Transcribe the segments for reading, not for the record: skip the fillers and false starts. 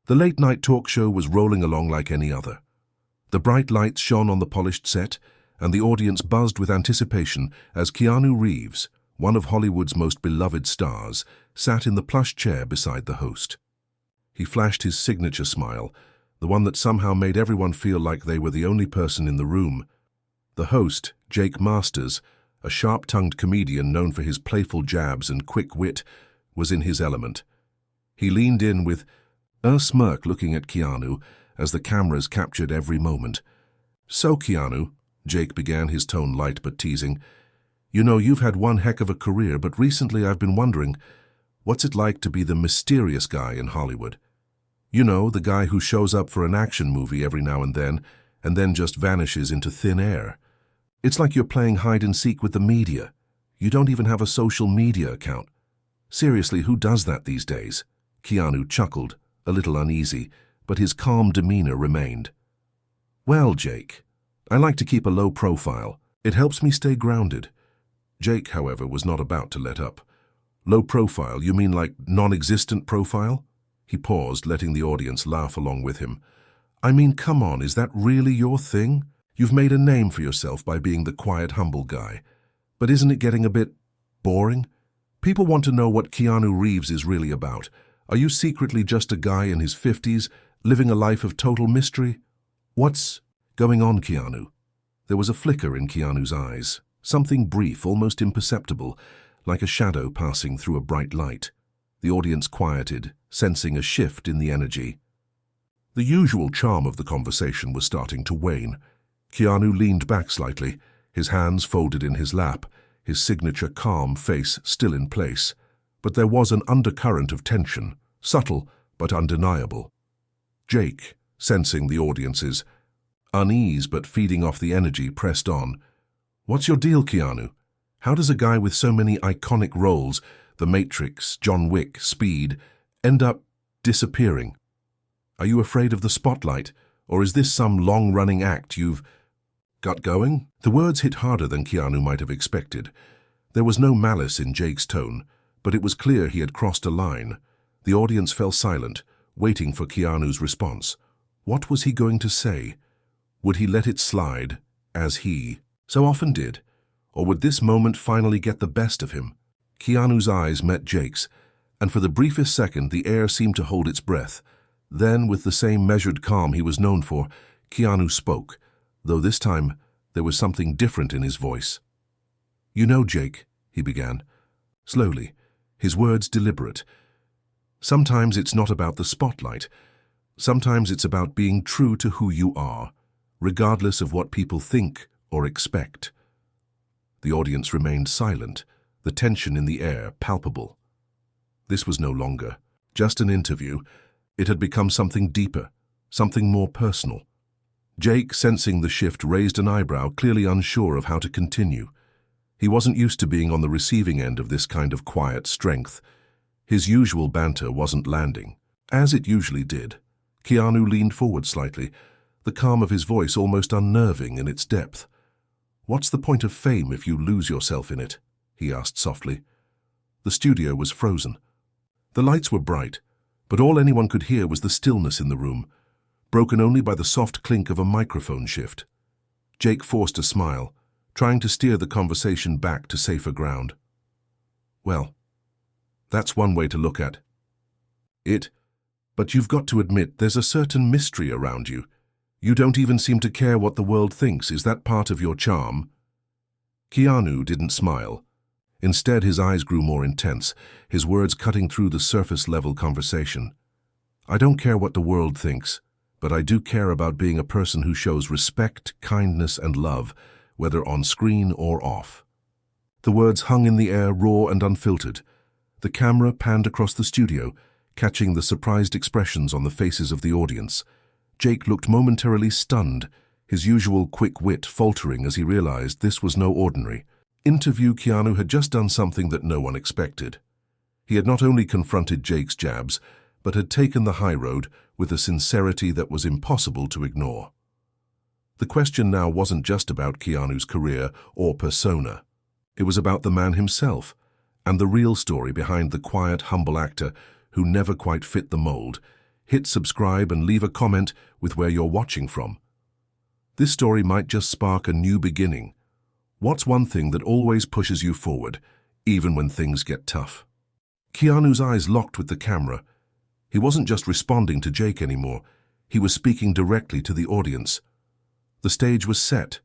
The late-night talk show was rolling along like any other. The bright lights shone on the polished set, and the audience buzzed with anticipation as Keanu Reeves, one of Hollywood's most beloved stars, sat in the plush chair beside the host. He flashed his signature smile, the one that somehow made everyone feel like they were the only person in the room. The host, Jake Masters, a sharp-tongued comedian known for his playful jabs and quick wit, was in his element. He leaned in with a smirk looking at Keanu as the cameras captured every moment. "So, Keanu," Jake began, his tone light but teasing, "you know, you've had one heck of a career, but recently I've been wondering, what's it like to be the mysterious guy in Hollywood? You know, the guy who shows up for an action movie every now and then just vanishes into thin air. It's like you're playing hide-and-seek with the media. You don't even have a social media account. Seriously, who does that these days?" Keanu chuckled, a little uneasy, but his calm demeanor remained. "Well, Jake, I like to keep a low profile. It helps me stay grounded." Jake, however, was not about to let up. "Low profile? You mean like non-existent profile?" He paused, letting the audience laugh along with him. "I mean, come on, is that really your thing? You've made a name for yourself by being the quiet, humble guy. But isn't it getting a bit boring? People want to know what Keanu Reeves is really about. Are you secretly just a guy in his 50s, living a life of total mystery? What's going on, Keanu?" There was a flicker in Keanu's eyes, something brief, almost imperceptible, like a shadow passing through a bright light. The audience quieted, sensing a shift in the energy. The usual charm of the conversation was starting to wane. Keanu leaned back slightly, his hands folded in his lap, his signature calm face still in place. But there was an undercurrent of tension, subtle but undeniable. Jake, sensing the audience's unease but feeding off the energy, pressed on. "What's your deal, Keanu? How does a guy with so many iconic roles, The Matrix, John Wick, Speed, end up disappearing? Are you afraid of the spotlight, or is this some long-running act you've got going?" The words hit harder than Keanu might have expected. There was no malice in Jake's tone, but it was clear he had crossed a line. The audience fell silent, waiting for Keanu's response. What was he going to say? Would he let it slide, as he so often did, or would this moment finally get the best of him? Keanu's eyes met Jake's, and for the briefest second the air seemed to hold its breath. Then, with the same measured calm he was known for, Keanu spoke, though this time there was something different in his voice. "You know, Jake," he began, slowly, his words deliberate, "sometimes it's not about the spotlight. Sometimes it's about being true to who you are, regardless of what people think or expect." The audience remained silent, the tension in the air palpable. This was no longer just an interview. It had become something deeper, something more personal. Jake, sensing the shift, raised an eyebrow, clearly unsure of how to continue. He wasn't used to being on the receiving end of this kind of quiet strength. His usual banter wasn't landing, as it usually did. Keanu leaned forward slightly, the calm of his voice almost unnerving in its depth. "What's the point of fame if you lose yourself in it?" he asked softly. The studio was frozen. The lights were bright, but all anyone could hear was the stillness in the room, broken only by the soft clink of a microphone shift. Jake forced a smile, trying to steer the conversation back to safer ground. "Well, that's one way to look at it, but you've got to admit there's a certain mystery around you. You don't even seem to care what the world thinks. Is that part of your charm?" Keanu didn't smile. Instead, his eyes grew more intense, his words cutting through the surface-level conversation. "I don't care what the world thinks, but I do care about being a person who shows respect, kindness, and love, whether on screen or off." The words hung in the air, raw and unfiltered. The camera panned across the studio, catching the surprised expressions on the faces of the audience. Jake looked momentarily stunned, his usual quick wit faltering as he realized this was no ordinary interview. Keanu had just done something that no one expected. He had not only confronted Jake's jabs, but had taken the high road with a sincerity that was impossible to ignore. The question now wasn't just about Keanu's career or persona. It was about the man himself, and the real story behind the quiet, humble actor who never quite fit the mold. hit subscribe and leave a comment with where you're watching from. This story might just spark a new beginning. What's one thing that always pushes you forward, even when things get tough? Keanu's eyes locked with the camera. He wasn't just responding to Jake anymore. He was speaking directly to the audience. The stage was set.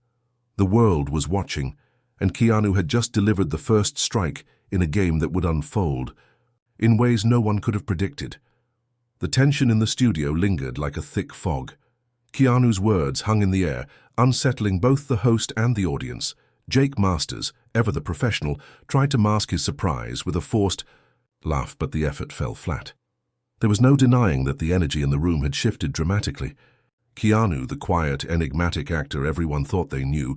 The world was watching, and Keanu had just delivered the first strike in a game that would unfold in ways no one could have predicted. The tension in the studio lingered like a thick fog. Keanu's words hung in the air, unsettling both the host and the audience. Jake Masters, ever the professional, tried to mask his surprise with a forced laugh, but the effort fell flat. There was no denying that the energy in the room had shifted dramatically. Keanu, the quiet, enigmatic actor everyone thought they knew,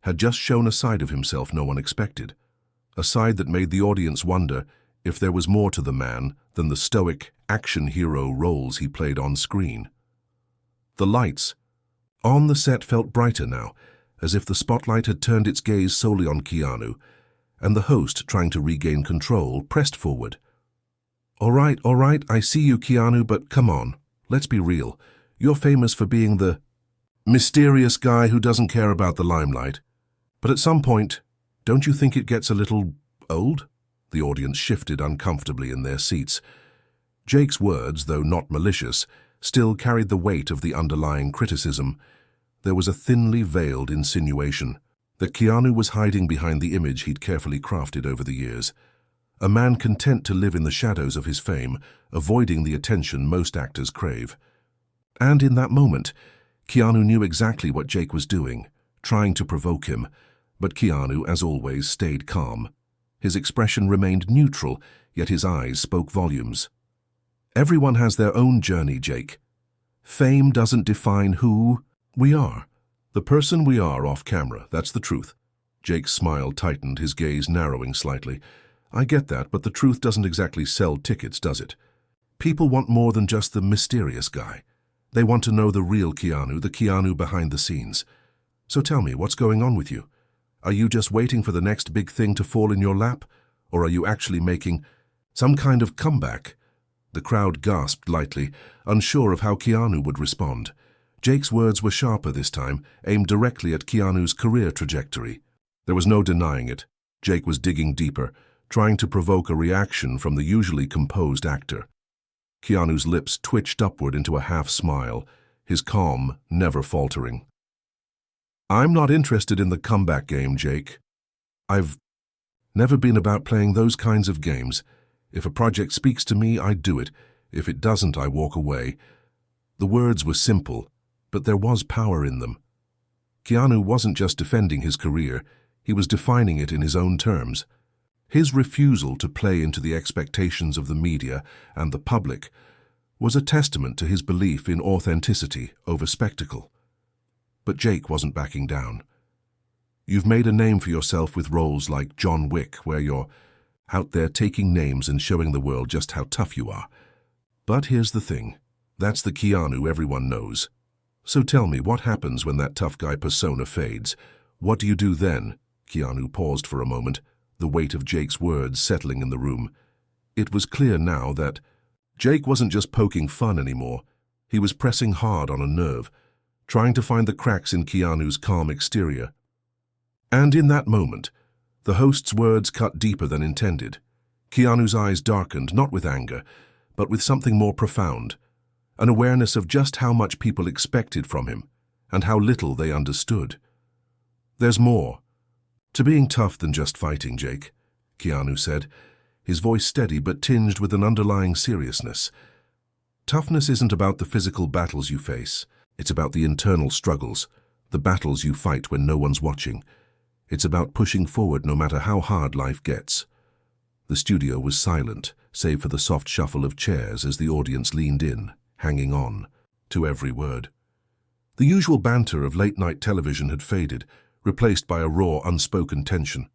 had just shown a side of himself no one expected. A side that made the audience wonder if there was more to the man than the stoic, action hero roles he played on screen. The lights on the set felt brighter now, as if the spotlight had turned its gaze solely on Keanu, and the host, trying to regain control, pressed forward. All right, I see you, Keanu, but come on, let's be real. You're famous for being the mysterious guy who doesn't care about the limelight. But at some point, don't you think it gets a little old? The audience shifted uncomfortably in their seats. Jake's words, though not malicious, still carried the weight of the underlying criticism. There was a thinly veiled insinuation that Keanu was hiding behind the image he'd carefully crafted over the years. A man content to live in the shadows of his fame, avoiding the attention most actors crave. And in that moment, Keanu knew exactly what Jake was doing, trying to provoke him. But Keanu, as always, stayed calm. His expression remained neutral, yet his eyes spoke volumes. Everyone has their own journey, Jake. Fame doesn't define who we are. The person we are off camera, that's the truth. Jake's smile tightened, his gaze narrowing slightly. I get that, but the truth doesn't exactly sell tickets, does it? People want more than just the mysterious guy. They want to know the real Keanu, the Keanu behind the scenes. So tell me, what's going on with you? Are you just waiting for the next big thing to fall in your lap? Or are you actually making some kind of comeback? The crowd gasped lightly, unsure of how Keanu would respond. Jake's words were sharper this time, aimed directly at Keanu's career trajectory. There was no denying it. Jake was digging deeper, trying to provoke a reaction from the usually composed actor. Keanu's lips twitched upward into a half-smile, his calm never faltering. I'm not interested in the comeback game, Jake. I've never been about playing those kinds of games. If a project speaks to me, I do it. If it doesn't, I walk away. The words were simple, but there was power in them. Keanu wasn't just defending his career, he was defining it in his own terms. His refusal to play into the expectations of the media and the public was a testament to his belief in authenticity over spectacle. But Jake wasn't backing down. You've made a name for yourself with roles like John Wick, where you're out there taking names and showing the world just how tough you are. But here's the thing. That's the Keanu everyone knows. So tell me, what happens when that tough guy persona fades? What do you do then? Keanu paused for a moment, the weight of Jake's words settling in the room. It was clear now that Jake wasn't just poking fun anymore. He was pressing hard on a nerve, trying to find the cracks in Keanu's calm exterior. And in that moment, the host's words cut deeper than intended. Keanu's eyes darkened, not with anger, but with something more profound, an awareness of just how much people expected from him and how little they understood. There's more to being tough than just fighting, Jake, Keanu said, his voice steady but tinged with an underlying seriousness. Toughness isn't about the physical battles you face. It's about the internal struggles, the battles you fight when no one's watching. It's about pushing forward no matter how hard life gets. The studio was silent, save for the soft shuffle of chairs as the audience leaned in, hanging on to every word. The usual banter of late-night television had faded, replaced by a raw, unspoken tension.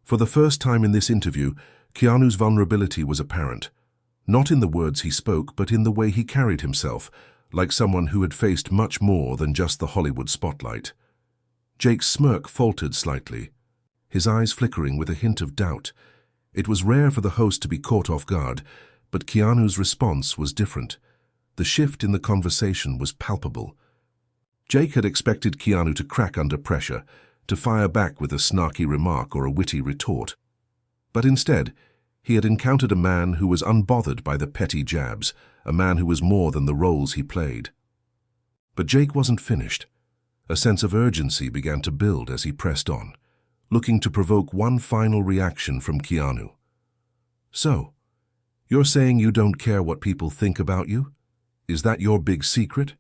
For the first time in this interview, Keanu's vulnerability was apparent, not in the words he spoke, but in the way he carried himself, like someone who had faced much more than just the Hollywood spotlight. Jake's smirk faltered slightly, his eyes flickering with a hint of doubt. It was rare for the host to be caught off guard, but Keanu's response was different. The shift in the conversation was palpable. Jake had expected Keanu to crack under pressure, to fire back with a snarky remark or a witty retort. But instead, he had encountered a man who was unbothered by the petty jabs, a man who was more than the roles he played. But Jake wasn't finished. A sense of urgency began to build as he pressed on, looking to provoke one final reaction from Keanu. "So, you're saying you don't care what people think about you? Is that your big secret?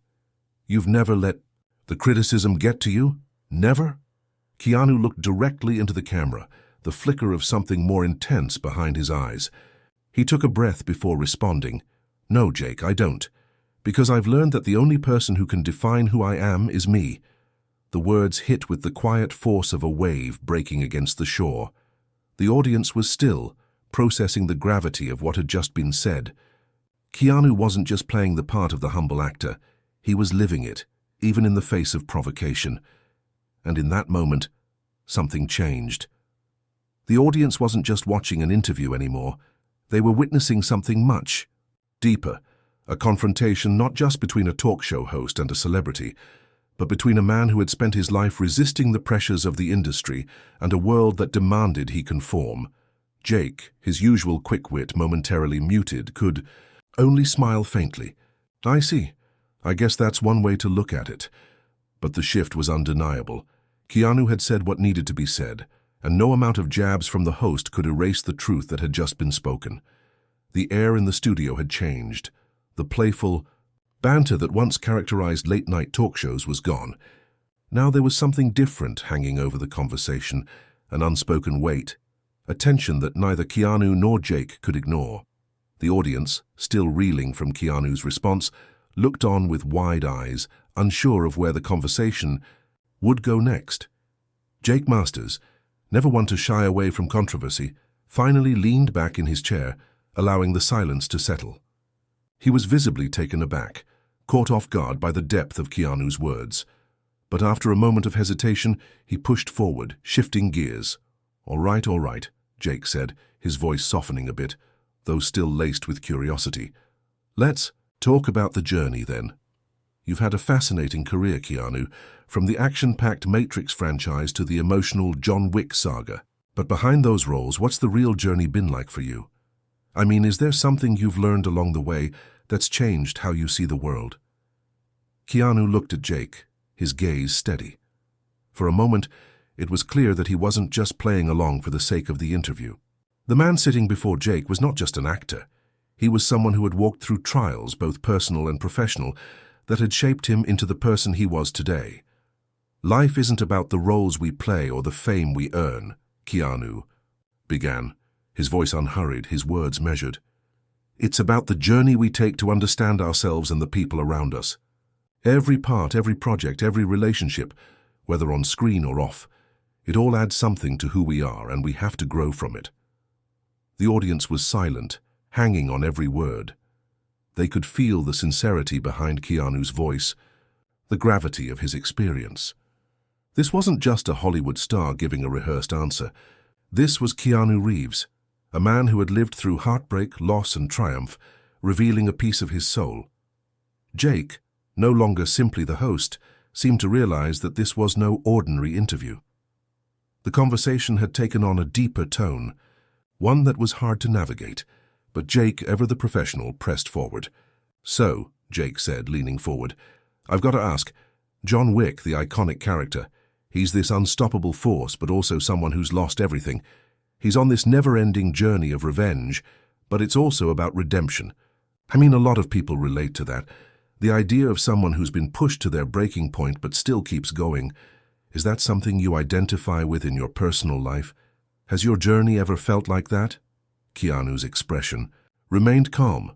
You've never let the criticism get to you? Never?" Keanu looked directly into the camera, the flicker of something more intense behind his eyes. He took a breath before responding. "No, Jake, I don't. Because I've learned that the only person who can define who I am is me." The words hit with the quiet force of a wave breaking against the shore. The audience was still, processing the gravity of what had just been said. Keanu wasn't just playing the part of the humble actor. He was living it, even in the face of provocation. And in that moment, something changed. The audience wasn't just watching an interview anymore. They were witnessing something much deeper, a confrontation not just between a talk show host and a celebrity, but between a man who had spent his life resisting the pressures of the industry and a world that demanded he conform. Jake, his usual quick wit momentarily muted, could only smile faintly. "I see. I guess that's one way to look at it." But the shift was undeniable. Keanu had said what needed to be said, and no amount of jabs from the host could erase the truth that had just been spoken. The air in the studio had changed. The playful banter that once characterized late-night talk shows was gone. Now there was something different hanging over the conversation, an unspoken weight, a tension that neither Keanu nor Jake could ignore. The audience, still reeling from Keanu's response, looked on with wide eyes, unsure of where the conversation would go next. Jake Masters, never one to shy away from controversy, finally leaned back in his chair, allowing the silence to settle. He was visibly taken aback, caught off guard by the depth of Keanu's words. But after a moment of hesitation, he pushed forward, shifting gears. All right, Jake said, his voice softening a bit, though still laced with curiosity. "Let's talk about the journey, then. You've had a fascinating career, Keanu, from the action-packed Matrix franchise to the emotional John Wick saga. But behind those roles, what's the real journey been like for you? I mean, is there something you've learned along the way that's changed how you see the world?" Keanu looked at Jake, his gaze steady. For a moment, it was clear that he wasn't just playing along for the sake of the interview. The man sitting before Jake was not just an actor. He was someone who had walked through trials, both personal and professional, that had shaped him into the person he was today. "Life isn't about the roles we play or the fame we earn," Keanu began, his voice unhurried, his words measured. "It's about the journey we take to understand ourselves and the people around us. Every part, every project, every relationship, whether on screen or off, it all adds something to who we are, and we have to grow from it." The audience was silent, hanging on every word. They could feel the sincerity behind Keanu's voice, the gravity of his experience. This wasn't just a Hollywood star giving a rehearsed answer. This was Keanu Reeves, a man who had lived through heartbreak, loss, and triumph, revealing a piece of his soul. Jake, no longer simply the host, seemed to realize that this was no ordinary interview. The conversation had taken on a deeper tone, one that was hard to navigate, but Jake, ever the professional, pressed forward. "So," Jake said, leaning forward, "I've got to ask, John Wick, the iconic character, he's this unstoppable force, but also someone who's lost everything. He's on this never-ending journey of revenge, but it's also about redemption. I mean, a lot of people relate to that. The idea of someone who's been pushed to their breaking point but still keeps going. Is that something you identify with in your personal life? Has your journey ever felt like that?" Keanu's expression remained calm,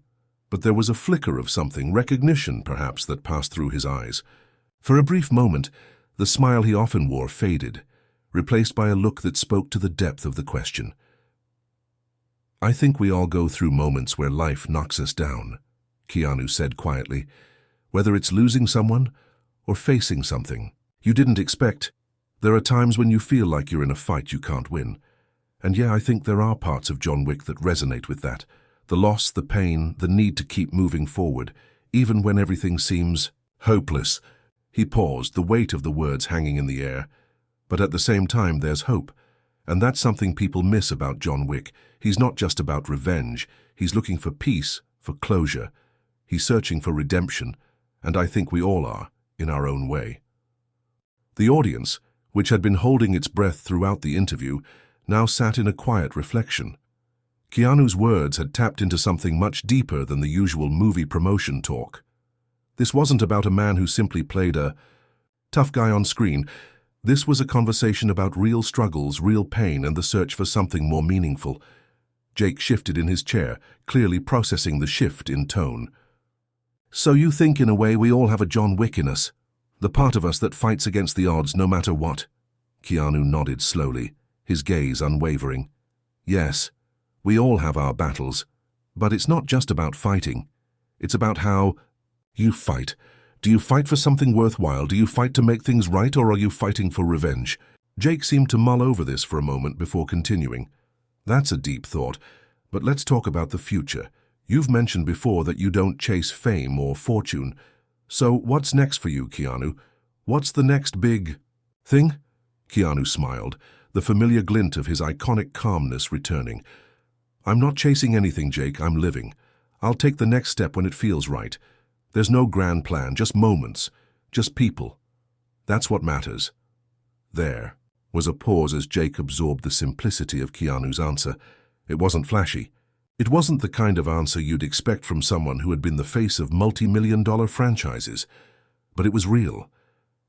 but there was a flicker of something, recognition perhaps, that passed through his eyes. For a brief moment, the smile he often wore faded, replaced by a look that spoke to the depth of the question. "I think we all go through moments where life knocks us down," Keanu said quietly, "whether it's losing someone or facing something you didn't expect. There are times when you feel like you're in a fight you can't win. And yeah, I think there are parts of John Wick that resonate with that. The loss, the pain, the need to keep moving forward, even when everything seems hopeless." He paused, the weight of the words hanging in the air. But at the same time, there's hope. And that's something people miss about John Wick. He's not just about revenge. He's looking for peace, for closure. He's searching for redemption, and I think we all are, in our own way. The audience, which had been holding its breath throughout the interview, now sat in a quiet reflection. Keanu's words had tapped into something much deeper than the usual movie promotion talk. This wasn't about a man who simply played a tough guy on screen. This was a conversation about real struggles, real pain, and the search for something more meaningful. Jake shifted in his chair, clearly processing the shift in tone. "So you think, in a way, we all have a John Wick in us? The part of us that fights against the odds no matter what?" Keanu nodded slowly, his gaze unwavering. "Yes, we all have our battles. But it's not just about fighting. It's about how you fight. Do you fight for something worthwhile? Do you fight to make things right, or are you fighting for revenge?" Jake seemed to mull over this for a moment before continuing. "That's a deep thought, but let's talk about the future. You've mentioned before that you don't chase fame or fortune. So what's next for you, Keanu? What's the next big thing?" Keanu smiled, the familiar glint of his iconic calmness returning. "I'm not chasing anything, Jake. I'm living. I'll take the next step when it feels right. There's no grand plan, just moments, just people. That's what matters." There was a pause as Jake absorbed the simplicity of Keanu's answer. It wasn't flashy. It wasn't the kind of answer you'd expect from someone who had been the face of multi-million-dollar franchises. But it was real.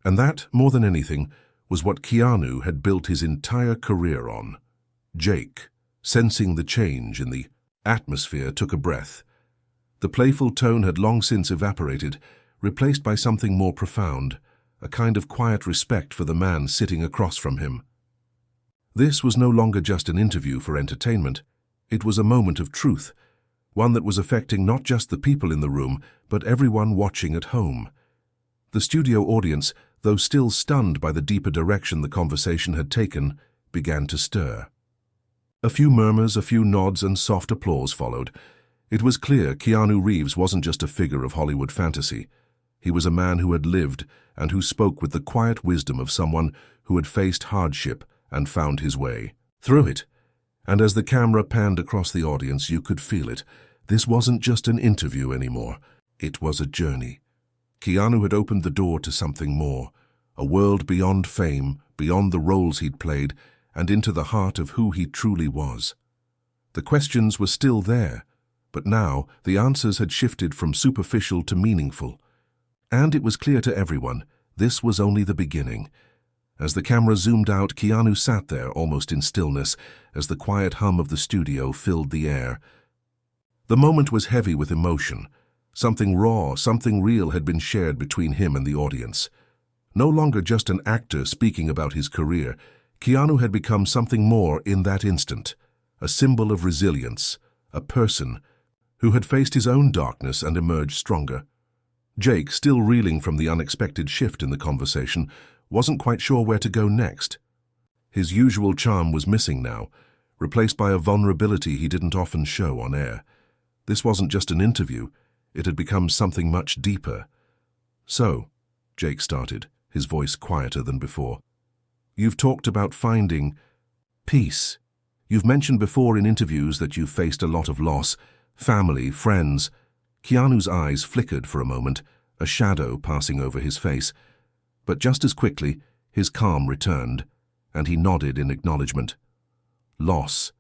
And that, more than anything, was what Keanu had built his entire career on. Jake, sensing the change in the atmosphere, took a breath. The playful tone had long since evaporated, replaced by something more profound, a kind of quiet respect for the man sitting across from him. This was no longer just an interview for entertainment. It was a moment of truth, one that was affecting not just the people in the room, but everyone watching at home. The studio audience, though still stunned by the deeper direction the conversation had taken, began to stir. A few murmurs, a few nods, and soft applause followed. It was clear Keanu Reeves wasn't just a figure of Hollywood fantasy. He was a man who had lived and who spoke with the quiet wisdom of someone who had faced hardship and found his way through it. And as the camera panned across the audience, you could feel it. This wasn't just an interview anymore. It was a journey. Keanu had opened the door to something more, a world beyond fame, beyond the roles he'd played, and into the heart of who he truly was. The questions were still there, but now the answers had shifted from superficial to meaningful. And it was clear to everyone, this was only the beginning. As the camera zoomed out, Keanu sat there almost in stillness as the quiet hum of the studio filled the air. The moment was heavy with emotion. Something raw, something real had been shared between him and the audience. No longer just an actor speaking about his career, Keanu had become something more in that instant, a symbol of resilience, a person who had faced his own darkness and emerged stronger. Jake, still reeling from the unexpected shift in the conversation, wasn't quite sure where to go next. His usual charm was missing now, replaced by a vulnerability he didn't often show on air. This wasn't just an interview, it had become something much deeper. "So," Jake started, his voice quieter than before, "you've talked about finding peace. You've mentioned before in interviews that you've faced a lot of loss, family, friends." Keanu's eyes flickered for a moment, a shadow passing over his face. But just as quickly, his calm returned, and he nodded in acknowledgement. "Loss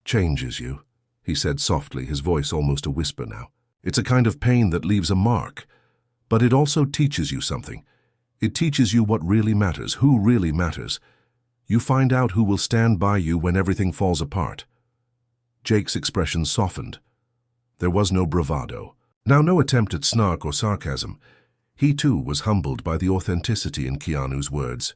changes you," he said softly, his voice almost a whisper now. "It's a kind of pain that leaves a mark, but it also teaches you something. It teaches you what really matters, who really matters. You find out who will stand by you when everything falls apart." Jake's expression softened. There was no bravado. Now no attempt at snark or sarcasm. He too was humbled by the authenticity in Keanu's words.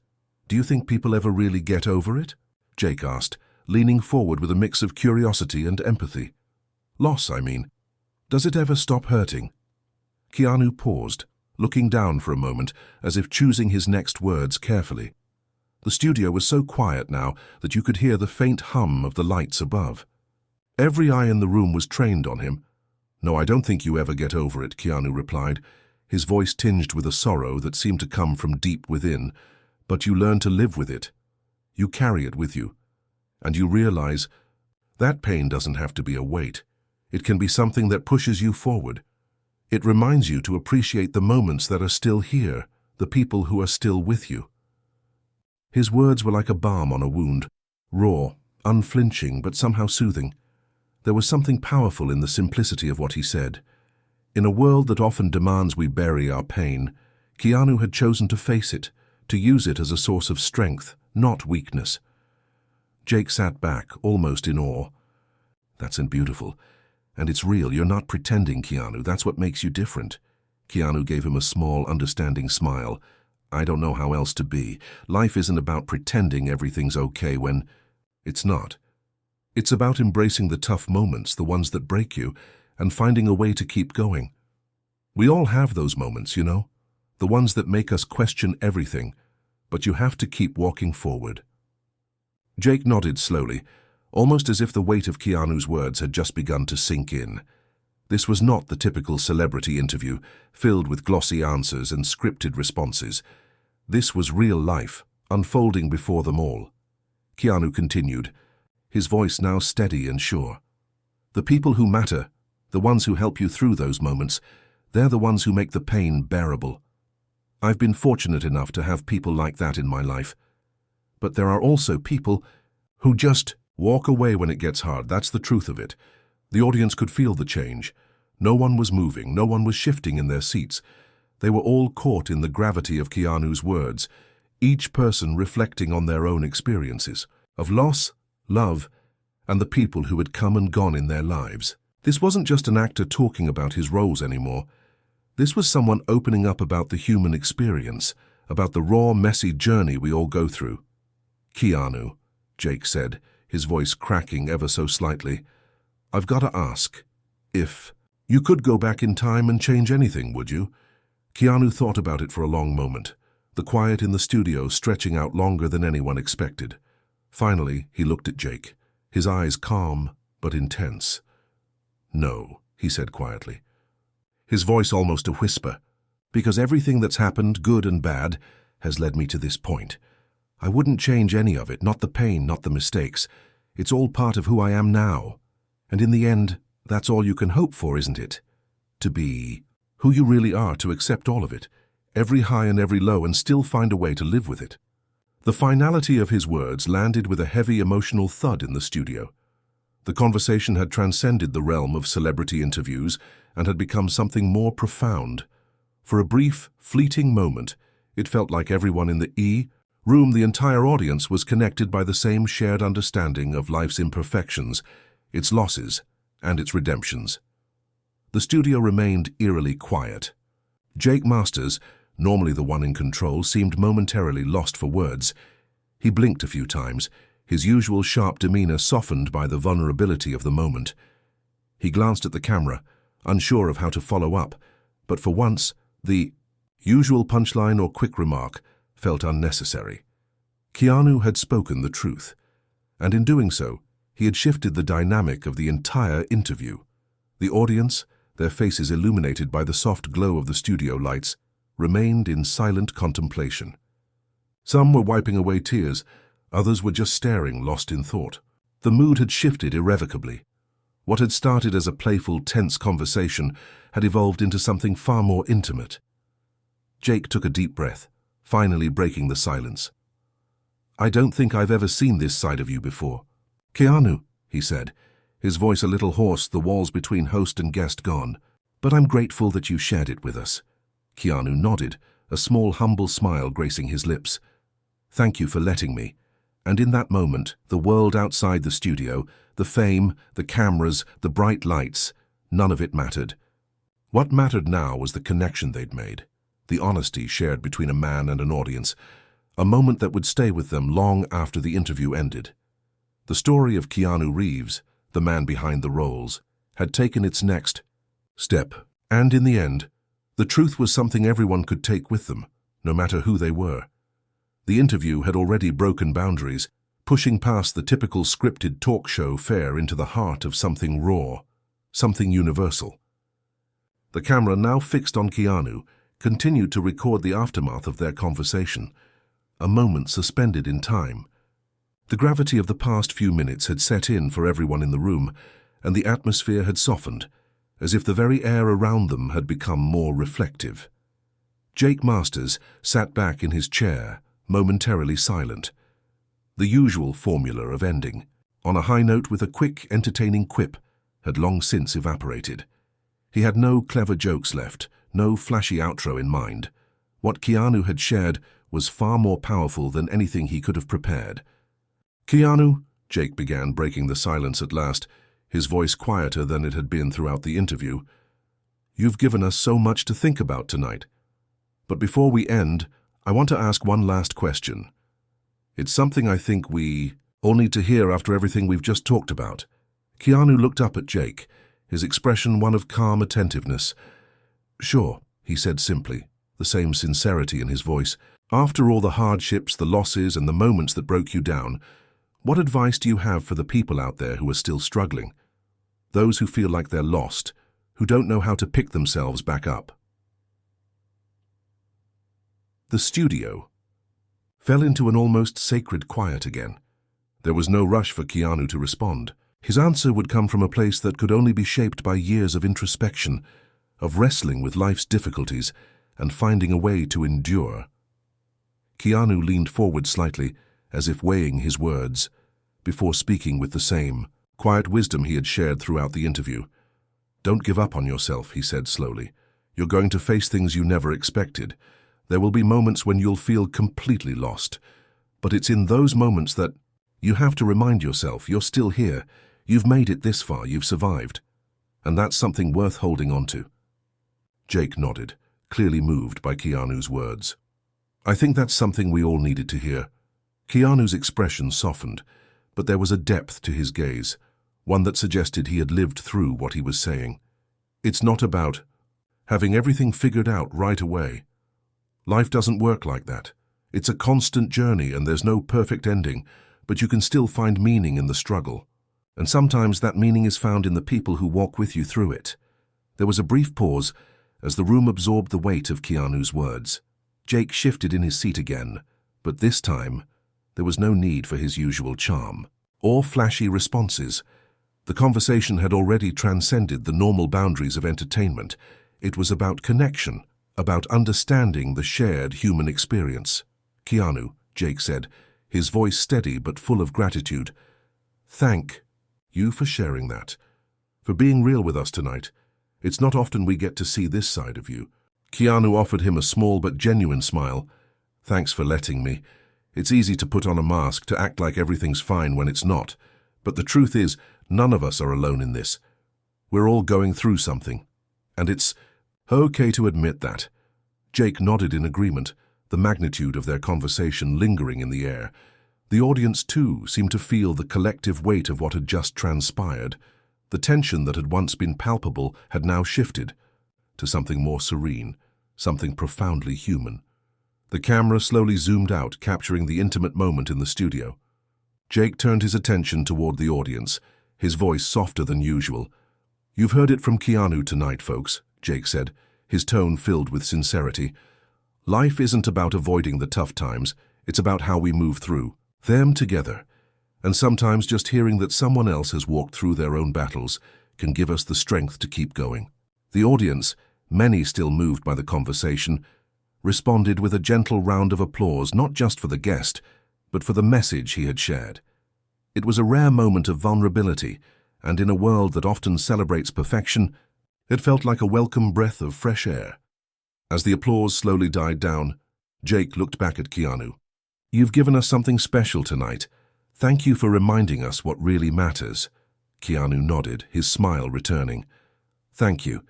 "Do you think people ever really get over it?" Jake asked, leaning forward with a mix of curiosity and empathy. "Loss, I mean. Does it ever stop hurting?" Keanu paused, looking down for a moment, as if choosing his next words carefully. The studio was so quiet now that you could hear the faint hum of the lights above. Every eye in the room was trained on him. "No, I don't think you ever get over it," Keanu replied, his voice tinged with a sorrow that seemed to come from deep within. "But you learn to live with it. You carry it with you. And you realize that pain doesn't have to be a weight. It can be something that pushes you forward. It reminds you to appreciate the moments that are still here, the people who are still with you." His words were like a balm on a wound, raw, unflinching, but somehow soothing. There was something powerful in the simplicity of what he said. In a world that often demands we bury our pain, Keanu had chosen to face it, to use it as a source of strength, not weakness. Jake sat back, almost in awe. "That's beautiful. And it's real. You're not pretending, Keanu. That's what makes you different." Keanu gave him a small, understanding smile. "I don't know how else to be. Life isn't about pretending everything's okay when it's not. It's about embracing the tough moments, the ones that break you, and finding a way to keep going. We all have those moments, you know, the ones that make us question everything, but you have to keep walking forward." Jake nodded slowly, almost as if the weight of Keanu's words had just begun to sink in. This was not the typical celebrity interview, filled with glossy answers and scripted responses. This was real life, unfolding before them all. Keanu continued, his voice now steady and sure. "The people who matter, the ones who help you through those moments, they're the ones who make the pain bearable. I've been fortunate enough to have people like that in my life. But there are also people who just walk away when it gets hard. That's the truth of it." The audience could feel the change. No one was moving, no one was shifting in their seats. They were all caught in the gravity of Keanu's words, each person reflecting on their own experiences of loss, love, and the people who had come and gone in their lives. This wasn't just an actor talking about his roles anymore. This was someone opening up about the human experience, about the raw, messy journey we all go through. "Keanu," Jake said, his voice cracking ever so slightly, "I've got to ask, if you could go back in time and change anything, would you?" Keanu thought about it for a long moment, the quiet in the studio stretching out longer than anyone expected. Finally, he looked at Jake, his eyes calm but intense. "No," he said quietly, his voice almost a whisper, "because everything that's happened, good and bad, has led me to this point. I wouldn't change any of it, not the pain, not the mistakes. It's all part of who I am now. And in the end, that's all you can hope for, isn't it? To be who you really are, to accept all of it, every high and every low, and still find a way to live with it." The finality of his words landed with a heavy emotional thud in the studio. The conversation had transcended the realm of celebrity interviews and had become something more profound. For a brief, fleeting moment, it felt like everyone in the room, the entire audience, was connected by the same shared understanding of life's imperfections, its losses, and its redemptions. The studio remained eerily quiet. Jake Masters, normally the one in control, seemed momentarily lost for words. He blinked a few times, his usual sharp demeanor softened by the vulnerability of the moment. He glanced at the camera, unsure of how to follow up, but for once, the usual punchline or quick remark felt unnecessary. Keanu had spoken the truth, and in doing so, he had shifted the dynamic of the entire interview. The audience, their faces illuminated by the soft glow of the studio lights, remained in silent contemplation. Some were wiping away tears, others were just staring, lost in thought. The mood had shifted irrevocably. What had started as a playful, tense conversation had evolved into something far more intimate. Jake took a deep breath, finally breaking the silence. "I don't think I've ever seen this side of you before." "Keanu," he said, his voice a little hoarse, the walls between host and guest gone. "But I'm grateful that you shared it with us." Keanu nodded, a small, humble smile gracing his lips. "Thank you for letting me." And in that moment, the world outside the studio, the fame, the cameras, the bright lights, none of it mattered. What mattered now was the connection they'd made, the honesty shared between a man and an audience, a moment that would stay with them long after the interview ended. The story of Keanu Reeves, the man behind the roles, had taken its next step, and in the end, the truth was something everyone could take with them, no matter who they were. The interview had already broken boundaries, pushing past the typical scripted talk show fare into the heart of something raw, something universal. The camera, now fixed on Keanu, continued to record the aftermath of their conversation, a moment suspended in time. The gravity of the past few minutes had set in for everyone in the room, and the atmosphere had softened, as if the very air around them had become more reflective. Jake Masters sat back in his chair, momentarily silent. The usual formula of ending, on a high note with a quick, entertaining quip, had long since evaporated. He had no clever jokes left, no flashy outro in mind. What Keanu had shared was far more powerful than anything he could have prepared. "Keanu," Jake began, breaking the silence at last, his voice quieter than it had been throughout the interview. "You've given us so much to think about tonight. But before we end, I want to ask one last question. It's something I think we all need to hear after everything we've just talked about." Keanu looked up at Jake, his expression one of calm attentiveness. "Sure," he said simply, the same sincerity in his voice. "After all the hardships, the losses, and the moments that broke you down, what advice do you have for the people out there who are still struggling? Those who feel like they're lost, who don't know how to pick themselves back up?" The studio fell into an almost sacred quiet again. There was no rush for Keanu to respond. His answer would come from a place that could only be shaped by years of introspection, of wrestling with life's difficulties and finding a way to endure. Keanu leaned forward slightly, as if weighing his words, before speaking with the same quiet wisdom he had shared throughout the interview. "Don't give up on yourself," he said slowly. "You're going to face things you never expected. There will be moments when you'll feel completely lost. But it's in those moments that you have to remind yourself you're still here. You've made it this far, you've survived. And that's something worth holding on to." Jake nodded, clearly moved by Keanu's words. "I think that's something we all needed to hear." Keanu's expression softened, but there was a depth to his gaze, one that suggested he had lived through what he was saying. It's not about having everything figured out right away. Life doesn't work like that. It's a constant journey and there's no perfect ending, but you can still find meaning in the struggle. And sometimes that meaning is found in the people who walk with you through it. There was a brief pause as the room absorbed the weight of Keanu's words. Jake shifted in his seat again, but this time there was no need for his usual charm or flashy responses. The conversation had already transcended the normal boundaries of entertainment. It was about connection, about understanding the shared human experience. "Keanu," Jake said, his voice steady but full of gratitude, "thank you for sharing that, for being real with us tonight. It's not often we get to see this side of you." Keanu offered him a small but genuine smile. "Thanks for letting me. It's easy to put on a mask, to act like everything's fine when it's not. But the truth is, none of us are alone in this. We're all going through something. And it's okay to admit that." Jake nodded in agreement, the magnitude of their conversation lingering in the air. The audience, too, seemed to feel the collective weight of what had just transpired. The tension that had once been palpable had now shifted to something more serene, something profoundly human. The camera slowly zoomed out, capturing the intimate moment in the studio. Jake turned his attention toward the audience, his voice softer than usual. "You've heard it from Keanu tonight, folks," Jake said, his tone filled with sincerity. "Life isn't about avoiding the tough times, it's about how we move through them together. And sometimes just hearing that someone else has walked through their own battles can give us the strength to keep going." The audience, many still moved by the conversation, responded with a gentle round of applause, not just for the guest, but for the message he had shared. It was a rare moment of vulnerability, and in a world that often celebrates perfection, it felt like a welcome breath of fresh air. As the applause slowly died down, Jake looked back at Keanu. "You've given us something special tonight. Thank you for reminding us what really matters." Keanu nodded, his smile returning. "Thank you.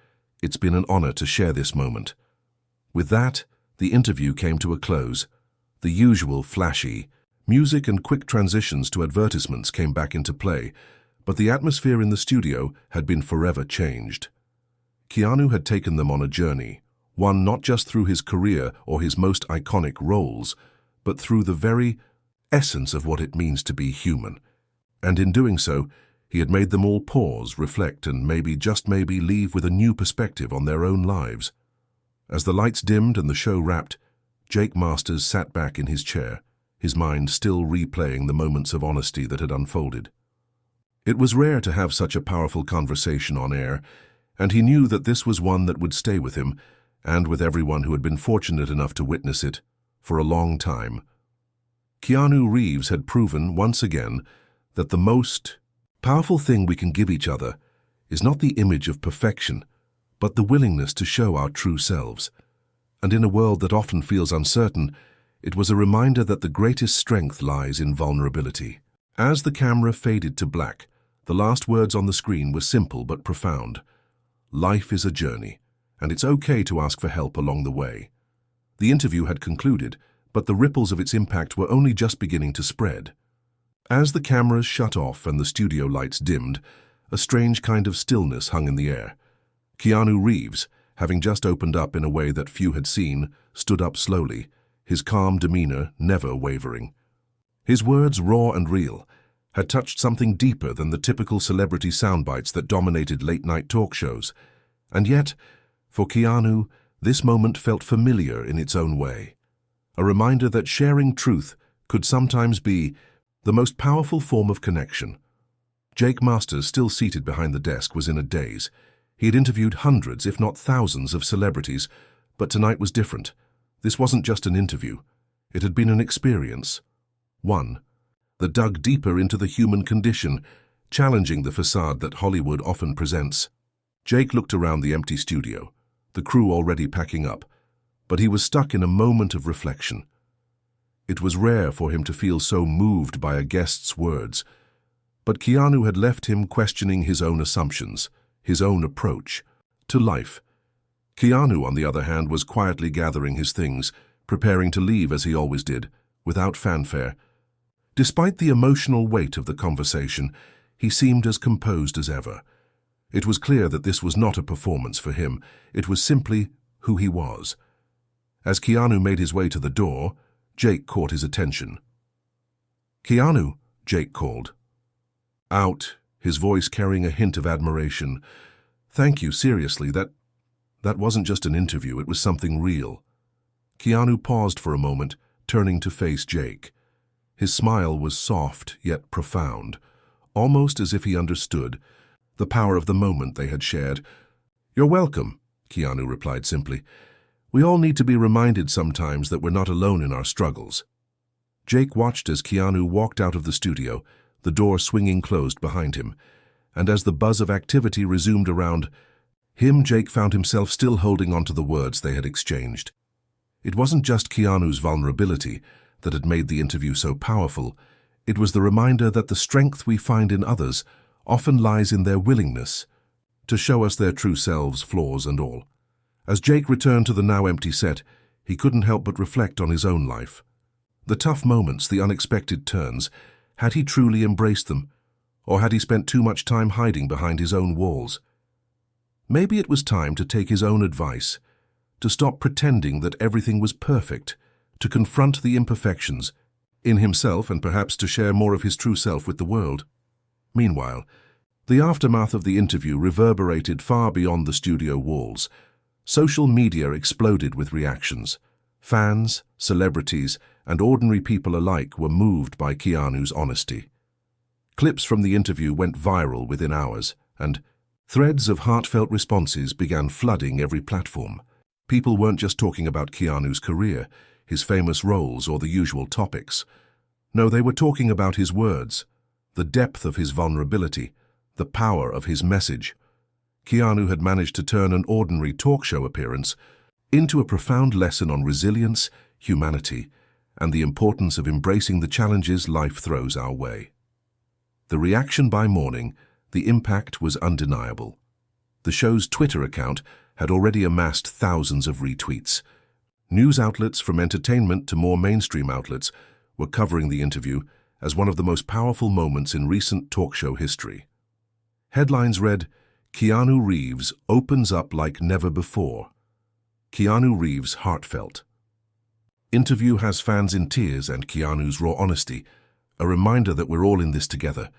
It's been an honor to share this moment." With that, the interview came to a close. The usual flashy music and quick transitions to advertisements came back into play, but the atmosphere in the studio had been forever changed. Keanu had taken them on a journey, one not just through his career or his most iconic roles, but through the very essence of what it means to be human. And in doing so, He had made them all pause, reflect, and maybe, just maybe, leave with a new perspective on their own lives. As the lights dimmed and the show wrapped, Jake Masters sat back in his chair, his mind still replaying the moments of honesty that had unfolded. It was rare to have such a powerful conversation on air, and he knew that this was one that would stay with him, and with everyone who had been fortunate enough to witness it, for a long time. Keanu Reeves had proven, once again, that the most powerful thing we can give each other is not the image of perfection, but the willingness to show our true selves. And in a world that often feels uncertain, it was a reminder that the greatest strength lies in vulnerability. As the camera faded to black, the last words on the screen were simple but profound. Life is a journey, and it's okay to ask for help along the way. The interview had concluded, but the ripples of its impact were only just beginning to spread. As the cameras shut off and the studio lights dimmed, a strange kind of stillness hung in the air. Keanu Reeves, having just opened up in a way that few had seen, stood up slowly, his calm demeanor never wavering. His words, raw and real, had touched something deeper than the typical celebrity soundbites that dominated late-night talk shows. And yet, for Keanu, this moment felt familiar in its own way. A reminder that sharing truth could sometimes be the most powerful form of connection. Jake Masters, still seated behind the desk, was in a daze. He had interviewed hundreds, if not thousands, of celebrities, but tonight was different. This wasn't just an interview. It had been an experience. One that dug deeper into the human condition, challenging the facade that Hollywood often presents. Jake looked around the empty studio, the crew already packing up, but he was stuck in a moment of reflection. It was rare for him to feel so moved by a guest's words, but Keanu had left him questioning his own assumptions, his own approach to life. Keanu, on the other hand, was quietly gathering his things, preparing to leave as he always did, without fanfare. Despite the emotional weight of the conversation, he seemed as composed as ever. It was clear that this was not a performance for him. It was simply who he was. As Keanu made his way to the door, Jake caught his attention. "Keanu," Jake called. Out, his voice carrying a hint of admiration. "Thank you, seriously, that wasn't just an interview, it was something real." Keanu paused for a moment, turning to face Jake. His smile was soft yet profound, almost as if he understood the power of the moment they had shared. "You're welcome," Keanu replied simply. "We all need to be reminded sometimes that we're not alone in our struggles." Jake watched as Keanu walked out of the studio, the door swinging closed behind him, and as the buzz of activity resumed around him, Jake found himself still holding on to the words they had exchanged. It wasn't just Keanu's vulnerability that had made the interview so powerful. It was the reminder that the strength we find in others often lies in their willingness to show us their true selves, flaws and all. As Jake returned to the now empty set, he couldn't help but reflect on his own life. The tough moments, the unexpected turns, had he truly embraced them, or had he spent too much time hiding behind his own walls? Maybe it was time to take his own advice, to stop pretending that everything was perfect, to confront the imperfections in himself and perhaps to share more of his true self with the world. Meanwhile, the aftermath of the interview reverberated far beyond the studio walls. Social media exploded with reactions. Fans, celebrities, and ordinary people alike were moved by Keanu's honesty. Clips from the interview went viral within hours, and threads of heartfelt responses began flooding every platform. People weren't just talking about Keanu's career, his famous roles, or the usual topics. No, they were talking about his words, the depth of his vulnerability, the power of his message. Keanu had managed to turn an ordinary talk show appearance into a profound lesson on resilience, humanity, and the importance of embracing the challenges life throws our way. The reaction by morning, the impact was undeniable. The show's Twitter account had already amassed thousands of retweets. News outlets, from entertainment to more mainstream outlets, were covering the interview as one of the most powerful moments in recent talk show history. Headlines read, "Keanu Reeves opens up like never before." Keanu Reeves heartfelt. Interview has fans in tears and Keanu's raw honesty, a reminder that we're all in this together.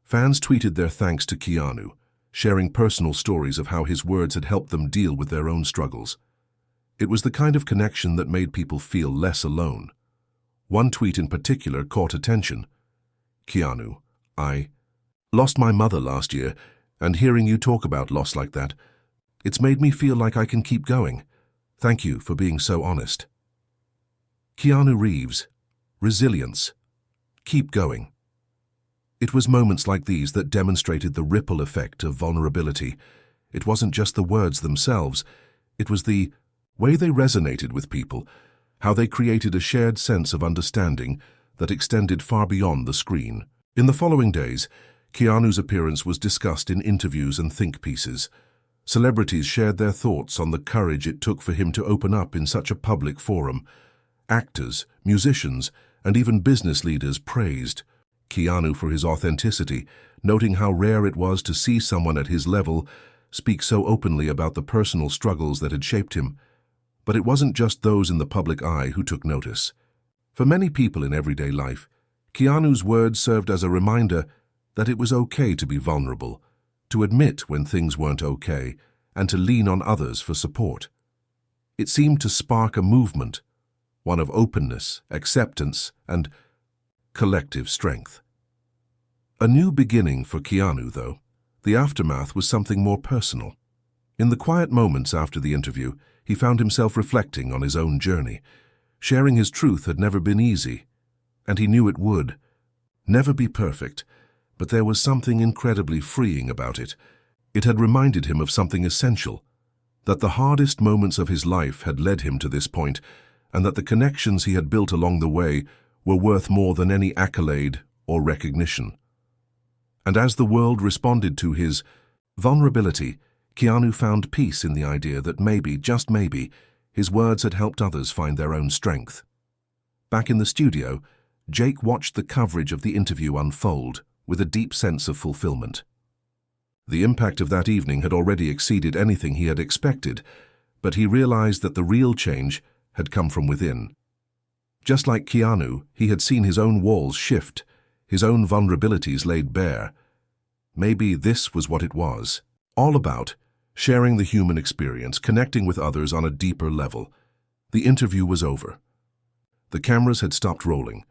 Fans tweeted their thanks to Keanu, sharing personal stories of how his words had helped them deal with their own struggles. It was the kind of connection that made people feel less alone. One tweet in particular caught attention. "Keanu, I lost my mother last year, and hearing you talk about loss like that, it's made me feel like I can keep going. Thank you for being so honest." Keanu Reeves, resilience. Keep going. It was moments like these that demonstrated the ripple effect of vulnerability. It wasn't just the words themselves, it was the way they resonated with people, how they created a shared sense of understanding that extended far beyond the screen. In the following days, Keanu's appearance was discussed in interviews and think pieces. Celebrities shared their thoughts on the courage it took for him to open up in such a public forum. Actors, musicians, and even business leaders praised Keanu for his authenticity, noting how rare it was to see someone at his level speak so openly about the personal struggles that had shaped him. But it wasn't just those in the public eye who took notice. For many people in everyday life, Keanu's words served as a reminder that it was okay to be vulnerable, to admit when things weren't okay, and to lean on others for support. It seemed to spark a movement, one of openness, acceptance, and collective strength. A new beginning for Keanu, though. The aftermath was something more personal. In the quiet moments after the interview, he found himself reflecting on his own journey. Sharing his truth had never been easy, and he knew it would. Never be perfect, but there was something incredibly freeing about it. It had reminded him of something essential, that the hardest moments of his life had led him to this point, and that the connections he had built along the way were worth more than any accolade or recognition. And as the world responded to his vulnerability, Keanu found peace in the idea that maybe, just maybe, his words had helped others find their own strength. Back in the studio, Jake watched the coverage of the interview unfold with a deep sense of fulfillment. The impact of that evening had already exceeded anything he had expected, but he realized that the real change had come from within. Just like Keanu, he had seen his own walls shift, his own vulnerabilities laid bare. Maybe this was what it was, all about sharing the human experience, connecting with others on a deeper level. The interview was over. The cameras had stopped rolling,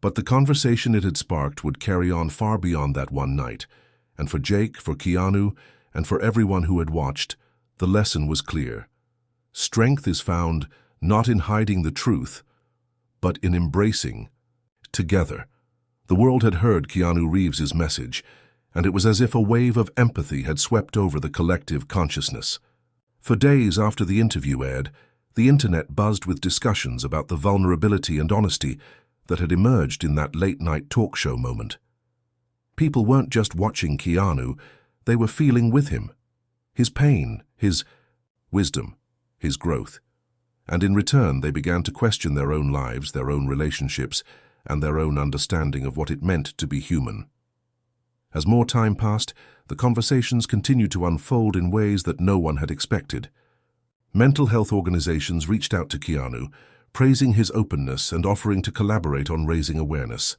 but the conversation it had sparked would carry on far beyond that one night. And for Jake, for Keanu, and for everyone who had watched, the lesson was clear. Strength is found not in hiding the truth, but in embracing together. The world had heard Keanu Reeves's message, and it was as if a wave of empathy had swept over the collective consciousness. For days after the interview aired, the internet buzzed with discussions about the vulnerability and honesty that had emerged in that late-night talk show moment. People weren't just watching Keanu, they were feeling with him. His pain, his wisdom, his growth. And in return, they began to question their own lives, their own relationships, and their own understanding of what it meant to be human. As more time passed, the conversations continued to unfold in ways that no one had expected. Mental health organizations reached out to Keanu, praising his openness and offering to collaborate on raising awareness.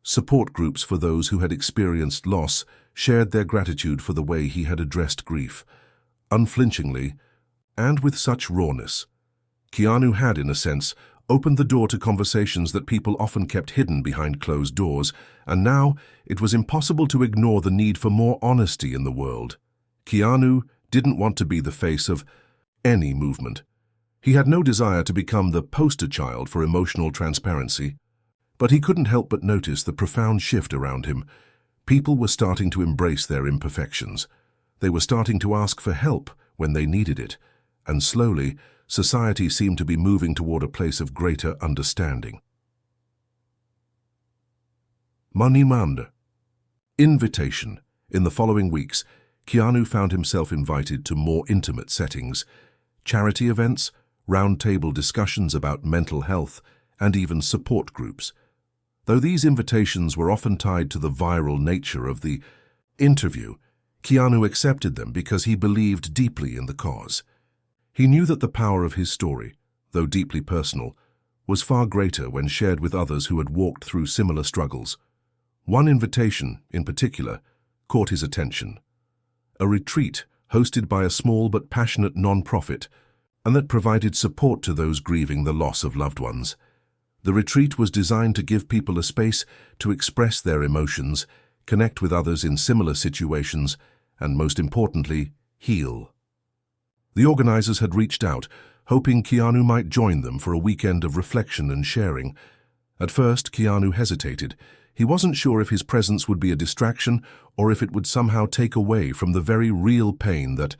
Support groups for those who had experienced loss shared their gratitude for the way he had addressed grief. Unflinchingly, and with such rawness, Keanu had, in a sense, opened the door to conversations that people often kept hidden behind closed doors, and now it was impossible to ignore the need for more honesty in the world. Keanu didn't want to be the face of any movement. He had no desire to become the poster child for emotional transparency, but he couldn't help but notice the profound shift around him. People were starting to embrace their imperfections. They were starting to ask for help when they needed it, and slowly, society seemed to be moving toward a place of greater understanding. Manimanda. Invitation. In the following weeks, Keanu found himself invited to more intimate settings, charity events, round-table discussions about mental health, and even support groups. Though these invitations were often tied to the viral nature of the interview, Keanu accepted them because he believed deeply in the cause. He knew that the power of his story, though deeply personal, was far greater when shared with others who had walked through similar struggles. One invitation, in particular, caught his attention. A retreat hosted by a small but passionate non-profit, and that provided support to those grieving the loss of loved ones. The retreat was designed to give people a space to express their emotions, connect with others in similar situations, and most importantly, heal. The organizers had reached out, hoping Keanu might join them for a weekend of reflection and sharing. At first, Keanu hesitated. He wasn't sure if his presence would be a distraction or if it would somehow take away from the very real pain that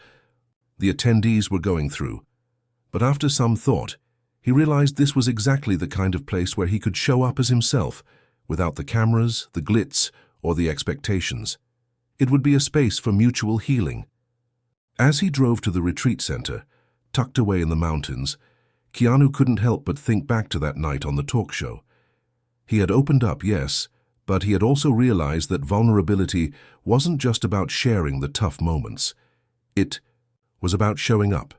the attendees were going through. But after some thought, he realized this was exactly the kind of place where he could show up as himself, without the cameras, the glitz, or the expectations. It would be a space for mutual healing. As he drove to the retreat center, tucked away in the mountains, Keanu couldn't help but think back to that night on the talk show. He had opened up, yes, but he had also realized that vulnerability wasn't just about sharing the tough moments. It was about showing up,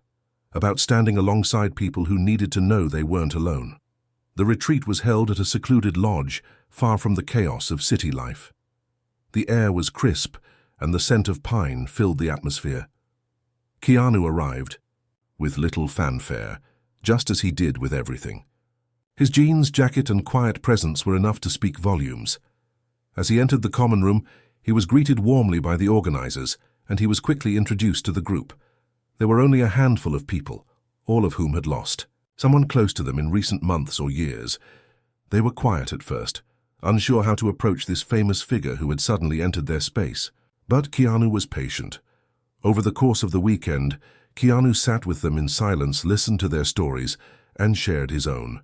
about standing alongside people who needed to know they weren't alone. The retreat was held at a secluded lodge, far from the chaos of city life. The air was crisp, and the scent of pine filled the atmosphere. Keanu arrived, with little fanfare, just as he did with everything. His jeans, jacket, and quiet presence were enough to speak volumes. As he entered the common room, he was greeted warmly by the organizers, and he was quickly introduced to the group. There were only a handful of people, all of whom had lost someone close to them in recent months or years. They were quiet at first, unsure how to approach this famous figure who had suddenly entered their space. But Keanu was patient. Over the course of the weekend, Keanu sat with them in silence, listened to their stories, and shared his own.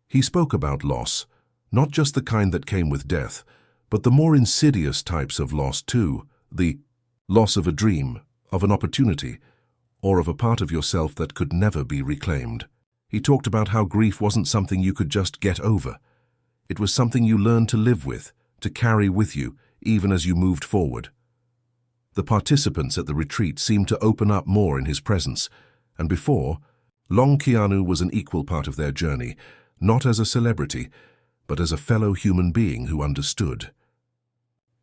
He spoke about loss, not just the kind that came with death, but the more insidious types of loss too, the loss of a dream, of an opportunity, or of a part of yourself that could never be reclaimed. He talked about how grief wasn't something you could just get over. It was something you learned to live with, to carry with you, even as you moved forward. The participants at the retreat seemed to open up more in his presence, and before long Keanu was an equal part of their journey, not as a celebrity, but as a fellow human being who understood.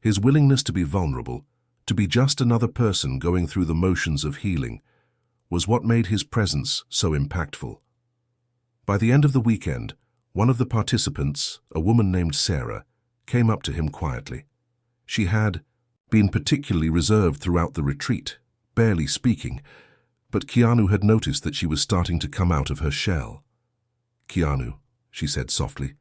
His willingness to be vulnerable, to be just another person going through the motions of healing, was what made his presence so impactful. By the end of the weekend, one of the participants, a woman named Sarah, came up to him quietly. She had been particularly reserved throughout the retreat, barely speaking, but Keanu had noticed that she was starting to come out of her shell. "Keanu," she said softly,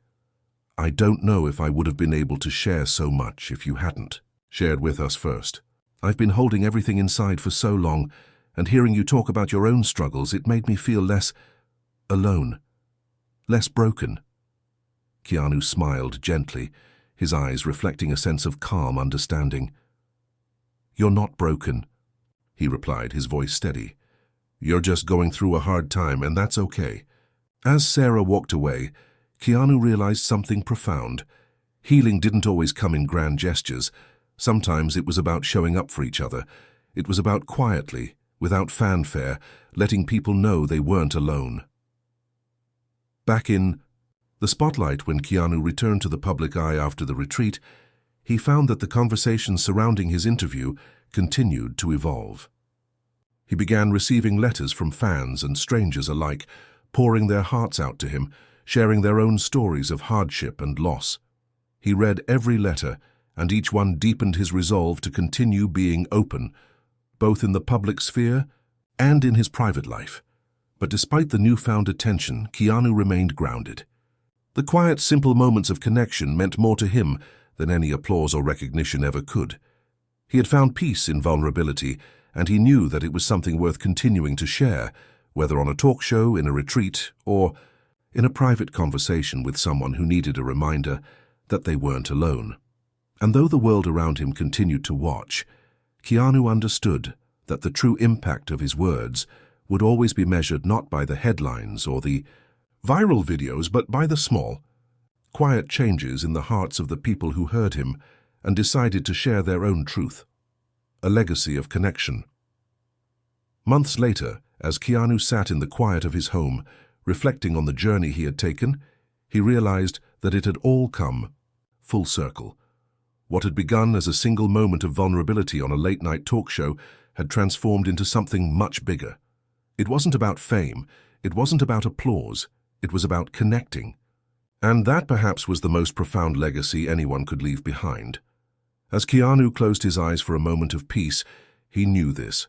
"I don't know if I would have been able to share so much if you hadn't shared with us first. I've been holding everything inside for so long, and hearing you talk about your own struggles, it made me feel less alone, less broken." Keanu smiled gently, his eyes reflecting a sense of calm understanding. "You're not broken," he replied, his voice steady. "You're just going through a hard time, and that's okay." As Sarah walked away, Keanu realized something profound. Healing didn't always come in grand gestures. Sometimes it was about showing up for each other. It was about quietly, without fanfare, letting people know they weren't alone. Back in the spotlight, when Keanu returned to the public eye after the retreat, he found that the conversation surrounding his interview continued to evolve. He began receiving letters from fans and strangers alike, pouring their hearts out to him, sharing their own stories of hardship and loss. He read every letter, and each one deepened his resolve to continue being open, both in the public sphere and in his private life. But despite the newfound attention, Keanu remained grounded. The quiet, simple moments of connection meant more to him than any applause or recognition ever could. He had found peace in vulnerability, and he knew that it was something worth continuing to share, whether on a talk show, in a retreat, or in a private conversation with someone who needed a reminder that they weren't alone. And though the world around him continued to watch, Keanu understood that the true impact of his words would always be measured not by the headlines or the viral videos, but by the small, quiet changes in the hearts of the people who heard him and decided to share their own truth. A legacy of connection. Months later, as Keanu sat in the quiet of his home, reflecting on the journey he had taken, he realized that it had all come full circle. What had begun as a single moment of vulnerability on a late-night talk show had transformed into something much bigger. It wasn't about fame, it wasn't about applause, it was about connecting. And that perhaps was the most profound legacy anyone could leave behind. As Keanu closed his eyes for a moment of peace, he knew this.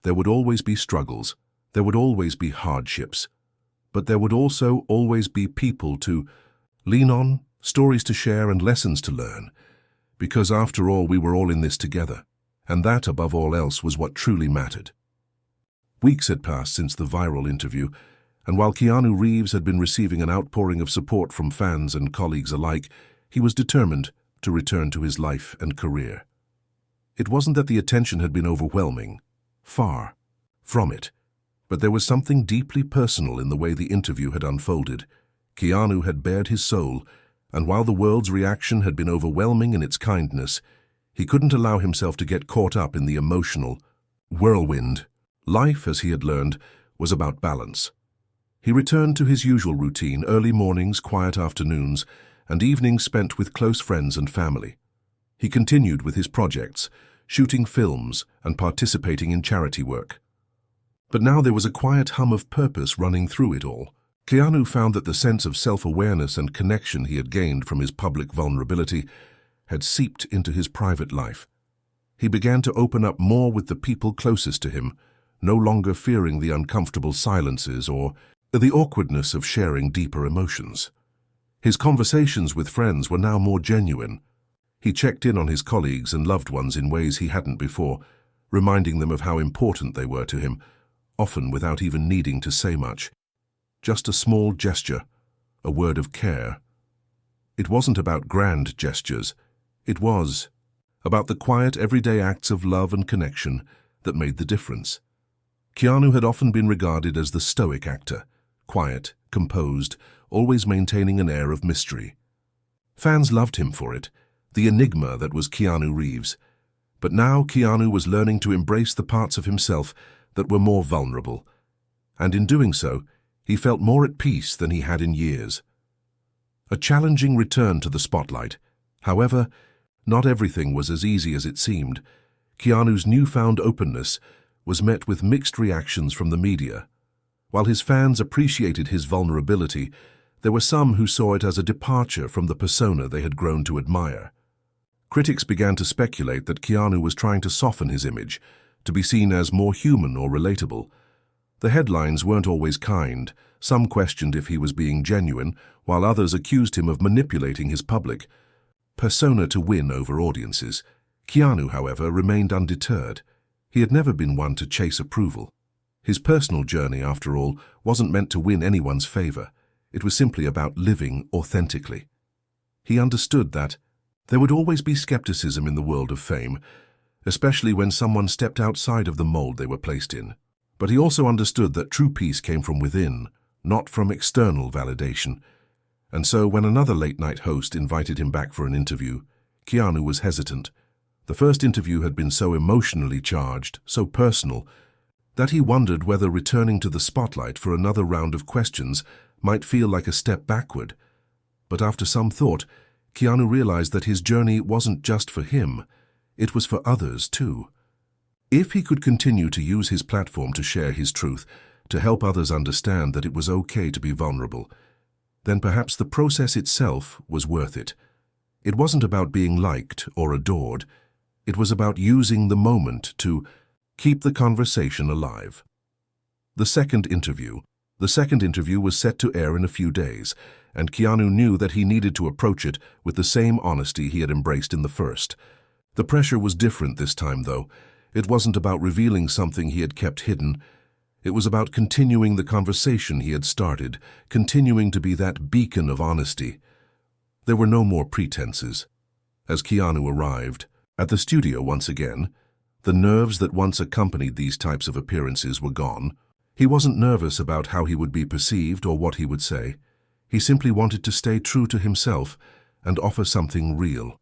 There would always be struggles, there would always be hardships, but there would also always be people to lean on, stories to share, and lessons to learn. Because after all, we were all in this together, and that, above all else, was what truly mattered. Weeks had passed since the viral interview, and while Keanu Reeves had been receiving an outpouring of support from fans and colleagues alike, he was determined to return to his life and career. It wasn't that the attention had been overwhelming, far from it, but there was something deeply personal in the way the interview had unfolded. Keanu had bared his soul, and while the world's reaction had been overwhelming in its kindness, he couldn't allow himself to get caught up in the emotional whirlwind. Life, as he had learned, was about balance. He returned to his usual routine: early mornings, quiet afternoons, and evenings spent with close friends and family. He continued with his projects, shooting films and participating in charity work. But now there was a quiet hum of purpose running through it all. Keanu found that the sense of self-awareness and connection he had gained from his public vulnerability had seeped into his private life. He began to open up more with the people closest to him, no longer fearing the uncomfortable silences or the awkwardness of sharing deeper emotions. His conversations with friends were now more genuine. He checked in on his colleagues and loved ones in ways he hadn't before, reminding them of how important they were to him, often without even needing to say much. Just a small gesture, a word of care. It wasn't about grand gestures. It was about the quiet, everyday acts of love and connection that made the difference. Keanu had often been regarded as the stoic actor, quiet, composed, always maintaining an air of mystery. Fans loved him for it, the enigma that was Keanu Reeves. But now Keanu was learning to embrace the parts of himself that were more vulnerable, and in doing so, he felt more at peace than he had in years. A challenging return to the spotlight. However, not everything was as easy as it seemed. Keanu's newfound openness was met with mixed reactions from the media. While his fans appreciated his vulnerability, there were some who saw it as a departure from the persona they had grown to admire. Critics began to speculate that Keanu was trying to soften his image, to be seen as more human or relatable. The headlines weren't always kind. Some questioned if he was being genuine, while others accused him of manipulating his public persona to win over audiences. Keanu, however, remained undeterred. He had never been one to chase approval. His personal journey, after all, wasn't meant to win anyone's favor. It was simply about living authentically. He understood that there would always be skepticism in the world of fame, especially when someone stepped outside of the mold they were placed in. But he also understood that true peace came from within, not from external validation. And so when another late-night host invited him back for an interview, Keanu was hesitant. The first interview had been so emotionally charged, so personal, that he wondered whether returning to the spotlight for another round of questions might feel like a step backward. But after some thought, Keanu realized that his journey wasn't just for him, it was for others too. If he could continue to use his platform to share his truth, to help others understand that it was okay to be vulnerable, then perhaps the process itself was worth it. It wasn't about being liked or adored. It was about using the moment to keep the conversation alive. The second interview was set to air in a few days, and Keanu knew that he needed to approach it with the same honesty he had embraced in the first. The pressure was different this time, though. It wasn't about revealing something he had kept hidden. It was about continuing the conversation he had started, continuing to be that beacon of honesty. There were no more pretenses. As Keanu arrived at the studio once again, the nerves that once accompanied these types of appearances were gone. He wasn't nervous about how he would be perceived or what he would say. He simply wanted to stay true to himself and offer something real.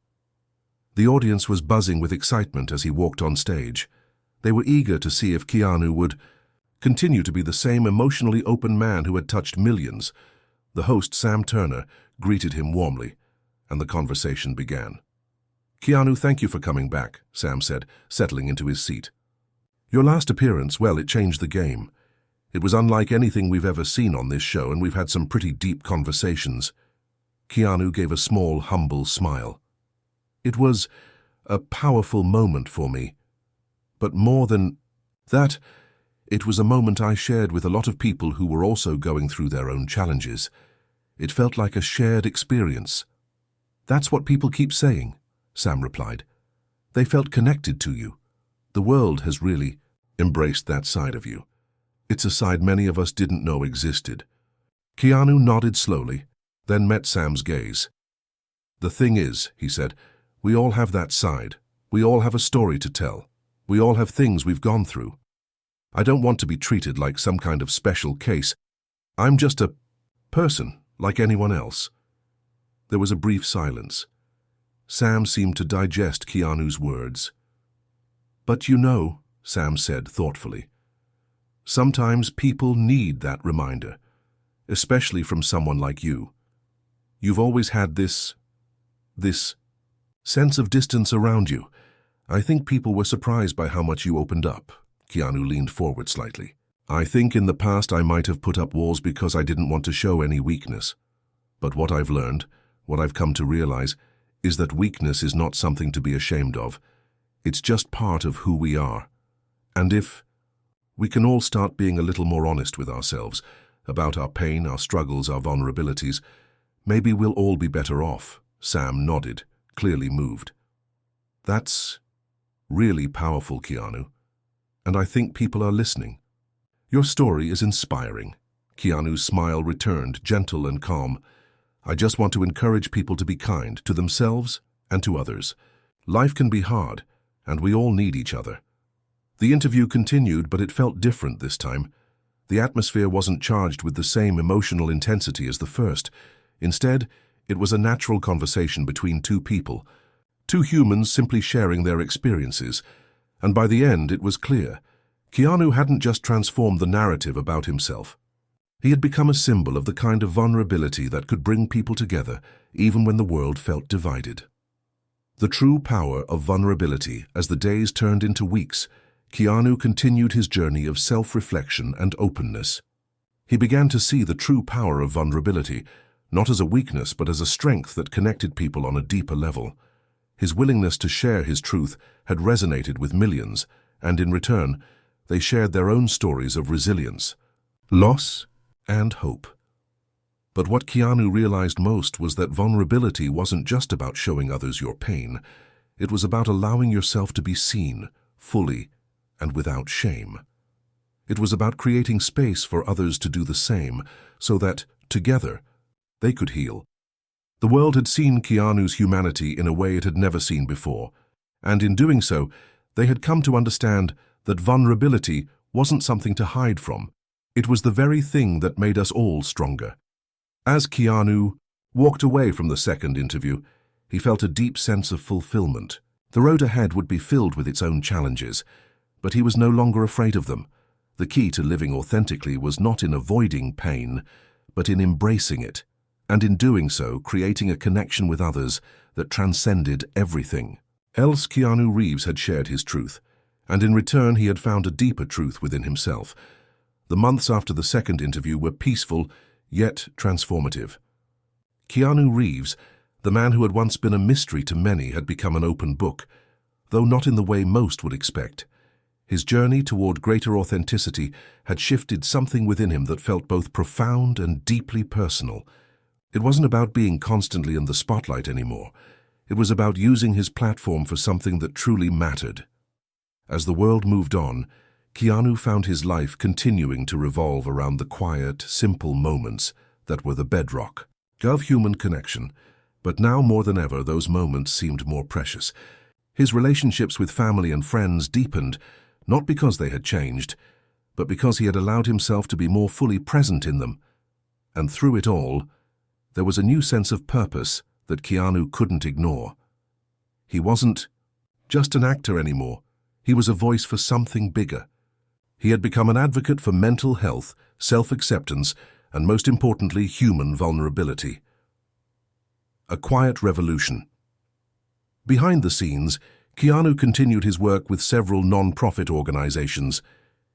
The audience was buzzing with excitement as he walked on stage. They were eager to see if Keanu would continue to be the same emotionally open man who had touched millions. The host, Sam Turner, greeted him warmly, and the conversation began. Keanu, thank you for coming back, Sam said, settling into his seat. Your last appearance, well, it changed the game. It was unlike anything we've ever seen on this show, and we've had some pretty deep conversations. Keanu gave a small, humble smile. It was a powerful moment for me. But more than that, it was a moment I shared with a lot of people who were also going through their own challenges. It felt like a shared experience. That's what people keep saying, Sam replied. They felt connected to you. The world has really embraced that side of you. It's a side many of us didn't know existed. Keanu nodded slowly, then met Sam's gaze. The thing is, he said, we all have that side. We all have a story to tell. We all have things we've gone through. I don't want to be treated like some kind of special case. I'm just a person, like anyone else. There was a brief silence. Sam seemed to digest Keanu's words. But you know, Sam said thoughtfully, sometimes people need that reminder, especially from someone like you. You've always had this sense of distance around you. I think people were surprised by how much you opened up. Keanu leaned forward slightly. I think in the past I might have put up walls because I didn't want to show any weakness. But what I've learned, what I've come to realize, is that weakness is not something to be ashamed of. It's just part of who we are. And if we can all start being a little more honest with ourselves about our pain, our struggles, our vulnerabilities, maybe we'll all be better off. Sam nodded, clearly moved. That's really powerful, Keanu. And I think people are listening. Your story is inspiring. Keanu's smile returned, gentle and calm. I just want to encourage people to be kind to themselves and to others. Life can be hard, and we all need each other. The interview continued, but it felt different this time. The atmosphere wasn't charged with the same emotional intensity as the first. Instead, it was a natural conversation between two people, two humans simply sharing their experiences. And by the end, it was clear. Keanu hadn't just transformed the narrative about himself. He had become a symbol of the kind of vulnerability that could bring people together, even when the world felt divided. The true power of vulnerability. As the days turned into weeks, Keanu continued his journey of self-reflection and openness. He began to see the true power of vulnerability, not as a weakness but as a strength that connected people on a deeper level. His willingness to share his truth had resonated with millions, and in return, they shared their own stories of resilience, loss, and hope. But what Keanu realized most was that vulnerability wasn't just about showing others your pain. It was about allowing yourself to be seen, fully, and without shame. It was about creating space for others to do the same, so that, together, they could heal. The world had seen Keanu's humanity in a way it had never seen before, and in doing so, they had come to understand that vulnerability wasn't something to hide from. It was the very thing that made us all stronger. As Keanu walked away from the second interview, he felt a deep sense of fulfillment. The road ahead would be filled with its own challenges, but he was no longer afraid of them. The key to living authentically was not in avoiding pain, but in embracing it, and in doing so, creating a connection with others that transcended everything. Else Keanu Reeves had shared his truth, and in return he had found a deeper truth within himself. The months after the second interview were peaceful, yet transformative. Keanu Reeves, the man who had once been a mystery to many, had become an open book, though not in the way most would expect. His journey toward greater authenticity had shifted something within him that felt both profound and deeply personal. It wasn't about being constantly in the spotlight anymore. It was about using his platform for something that truly mattered. As the world moved on, Keanu found his life continuing to revolve around the quiet, simple moments that were the bedrock of human connection. But now more than ever, those moments seemed more precious. His relationships with family and friends deepened, not because they had changed, but because he had allowed himself to be more fully present in them. And through it all, there was a new sense of purpose that Keanu couldn't ignore. He wasn't just an actor anymore. He was a voice for something bigger. He had become an advocate for mental health, self-acceptance, and most importantly, human vulnerability. A quiet revolution Behind the scenes, Keanu continued his work with several non-profit organizations.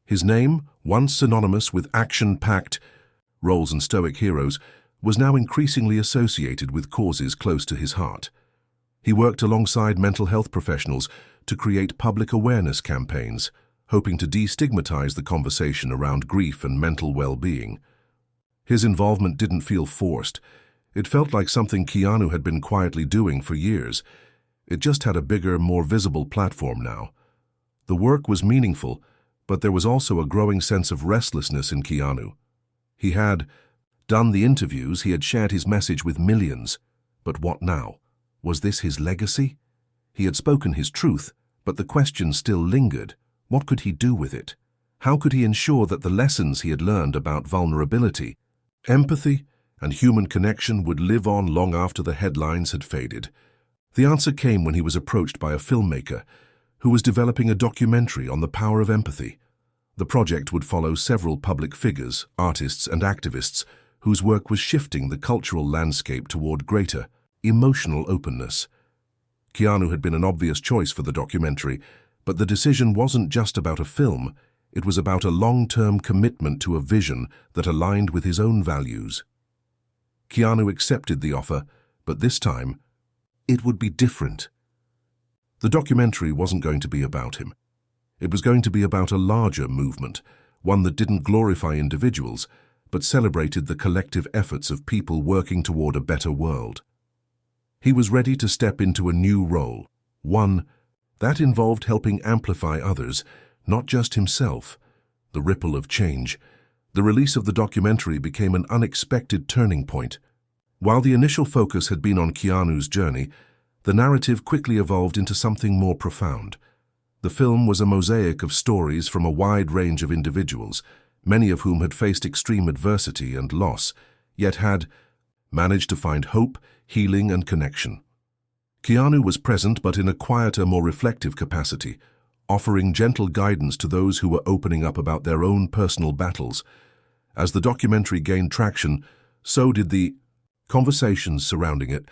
His name, once synonymous with action-packed roles and stoic heroes, was now increasingly associated with causes close to his heart. He worked alongside mental health professionals to create public awareness campaigns, hoping to destigmatize the conversation around grief and mental well-being. His involvement didn't feel forced. It felt like something Keanu had been quietly doing for years. It just had a bigger, more visible platform now. The work was meaningful, but there was also a growing sense of restlessness in Keanu. He had done the interviews, he had shared his message with millions. But what now? Was this his legacy? He had spoken his truth, but the question still lingered. What could he do with it? How could he ensure that the lessons he had learned about vulnerability, empathy, and human connection would live on long after the headlines had faded? The answer came when he was approached by a filmmaker who was developing a documentary on the power of empathy. The project would follow several public figures, artists, and activists whose work was shifting the cultural landscape toward greater emotional openness. Keanu had been an obvious choice for the documentary, but the decision wasn't just about a film, it was about a long-term commitment to a vision that aligned with his own values. Keanu accepted the offer, but this time, it would be different. The documentary wasn't going to be about him. It was going to be about a larger movement, one that didn't glorify individuals, but celebrated the collective efforts of people working toward a better world. He was ready to step into a new role, one that involved helping amplify others, not just himself. The ripple of change. The release of the documentary became an unexpected turning point. While the initial focus had been on Keanu's journey, the narrative quickly evolved into something more profound. The film was a mosaic of stories from a wide range of individuals, many of whom had faced extreme adversity and loss, yet had managed to find hope, healing, and connection. Keanu was present, but in a quieter, more reflective capacity, offering gentle guidance to those who were opening up about their own personal battles. As the documentary gained traction, so did the conversations surrounding it.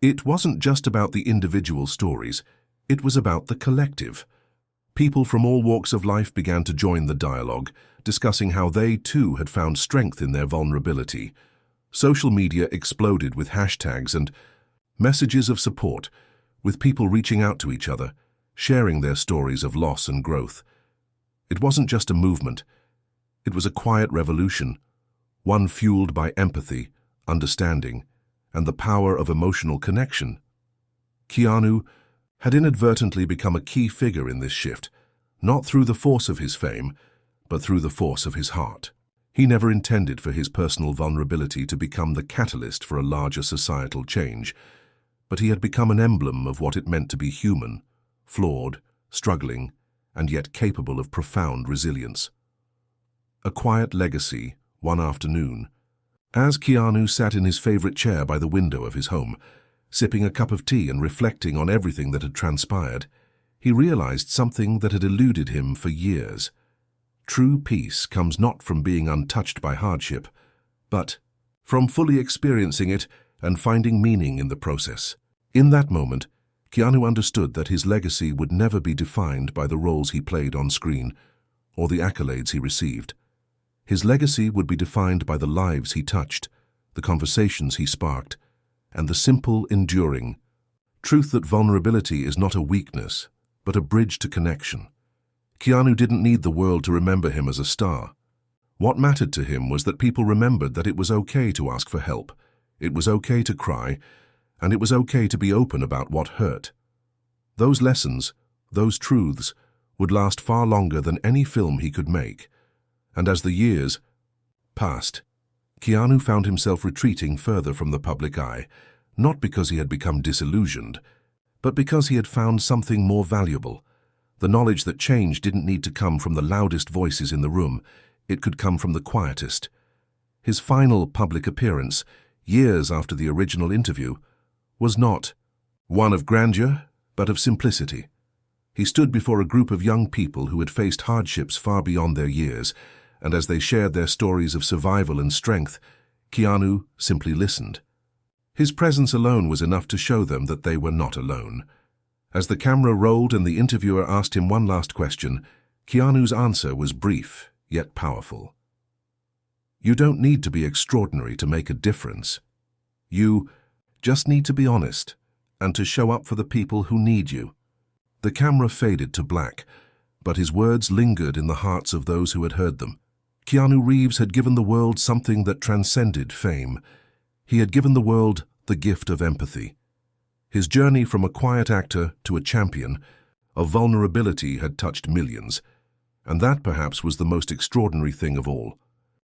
It wasn't just about the individual stories, it was about the collective. People from all walks of life began to join the dialogue, discussing how they too had found strength in their vulnerability. Social media exploded with hashtags and messages of support, with people reaching out to each other, sharing their stories of loss and growth. It wasn't just a movement, it was a quiet revolution, one fueled by empathy, understanding, and the power of emotional connection. Keanu had inadvertently become a key figure in this shift, not through the force of his fame, but through the force of his heart. He never intended for his personal vulnerability to become the catalyst for a larger societal change, but he had become an emblem of what it meant to be human, flawed, struggling, and yet capable of profound resilience. A quiet legacy, one afternoon, as Keanu sat in his favorite chair by the window of his home, sipping a cup of tea and reflecting on everything that had transpired, he realized something that had eluded him for years. True peace comes not from being untouched by hardship, but from fully experiencing it and finding meaning in the process. In that moment, Keanu understood that his legacy would never be defined by the roles he played on screen or the accolades he received. His legacy would be defined by the lives he touched, the conversations he sparked, and the simple, enduring truth that vulnerability is not a weakness, but a bridge to connection. Keanu didn't need the world to remember him as a star. What mattered to him was that people remembered that it was okay to ask for help, it was okay to cry, and it was okay to be open about what hurt. Those lessons, those truths, would last far longer than any film he could make. And as the years passed, Keanu found himself retreating further from the public eye, not because he had become disillusioned, but because he had found something more valuable. The knowledge that change didn't need to come from the loudest voices in the room, it could come from the quietest. His final public appearance, years after the original interview, was not one of grandeur, but of simplicity. He stood before a group of young people who had faced hardships far beyond their years, and as they shared their stories of survival and strength, Keanu simply listened. His presence alone was enough to show them that they were not alone. As the camera rolled and the interviewer asked him one last question, Keanu's answer was brief, yet powerful. You don't need to be extraordinary to make a difference. You just need to be honest and to show up for the people who need you. The camera faded to black, but his words lingered in the hearts of those who had heard them. Keanu Reeves had given the world something that transcended fame. He had given the world the gift of empathy. His journey from a quiet actor to a champion of vulnerability had touched millions, and that perhaps was the most extraordinary thing of all.